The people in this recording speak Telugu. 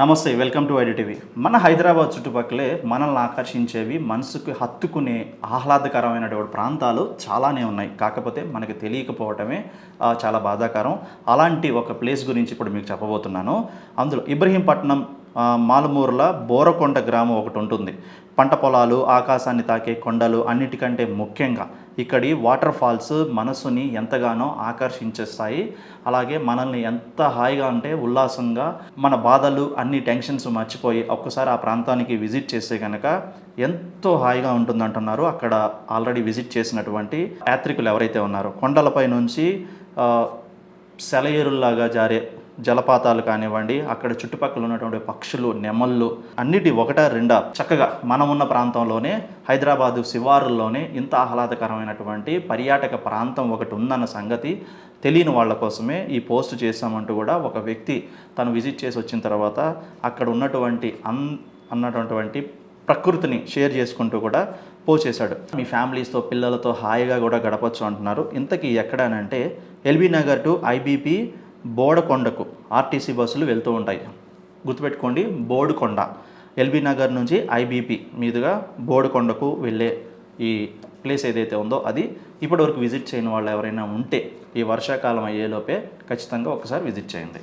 నమస్తే, వెల్కమ్ టు ఐడిటీవీ. మన హైదరాబాద్ చుట్టుపక్కలే మనల్ని ఆకర్షించేవి, మనసుకు హత్తుకునే ఆహ్లాదకరమైనటువంటి ప్రాంతాలు చాలానే ఉన్నాయి. కాకపోతే మనకి తెలియకపోవటమే చాలా బాధాకరం. అలాంటి ఒక ప్లేస్ గురించి ఇప్పుడు మీకు చెప్పబోతున్నాను. అందులో ఇబ్రహీంపట్నం మాలమూరుల బోరకొండ గ్రామం ఒకటి ఉంటుంది. పంట పొలాలు, ఆకాశాన్ని తాకే కొండలు, అన్నిటికంటే ముఖ్యంగా ఇక్కడి వాటర్ ఫాల్స్ మనసుని ఎంతగానో ఆకర్షించేస్తాయి. అలాగే మనల్ని ఎంత హాయిగా అంటే ఉల్లాసంగా మన బాధలు అన్ని టెన్షన్స్ మర్చిపోయి ఒక్కసారి ఆ ప్రాంతానికి విజిట్ చేస్తే కనుక ఎంతో హాయిగా ఉంటుందంటున్నారు అక్కడ ఆల్రెడీ విజిట్ చేసినటువంటి యాత్రికులు ఎవరైతే ఉన్నారో. కొండలపై నుంచి సెలయేరుల్లాగా జారే జలపాతాలు కానివ్వండి, అక్కడ చుట్టుపక్కల ఉన్నటువంటి పక్షులు, నెమళ్ళు అన్నిటి ఒకటా రెండా చక్కగా మనం ఉన్న ప్రాంతంలోనే, హైదరాబాదు శివారుల్లోనే ఇంత ఆహ్లాదకరమైనటువంటి పర్యాటక ప్రాంతం ఒకటి ఉందన్న సంగతి తెలియని వాళ్ళ కోసమే ఈ పోస్ట్ చేశామంటూ కూడా ఒక వ్యక్తి తను విజిట్ చేసి వచ్చిన తర్వాత అక్కడ ఉన్నటువంటి అన్నటువంటి ప్రకృతిని షేర్ చేసుకుంటూ కూడా పోస్ట్ చేశాడు. మీ ఫ్యామిలీస్తో, పిల్లలతో హాయిగా కూడా గడపచ్చు అంటున్నారు. ఇంతకీ ఎక్కడనంటే ఎల్బీ నగర్ టు ఐబీపీ బోడకొండకు ఆర్టీసీ బస్సులు వెళ్తూ ఉంటాయి. గుర్తుపెట్టుకోండి, బోడుకొండ. ఎల్బీ నగర్ నుంచి ఐబీపీ మీదుగా బోడుకొండకు వెళ్ళే ఈ ప్లేస్ ఏదైతే ఉందో అది ఇప్పటివరకు విజిట్ చేయని వాళ్ళు ఎవరైనా ఉంటే ఈ వర్షాకాలం అయ్యేలోపే ఖచ్చితంగా ఒకసారి విజిట్ చేయండి.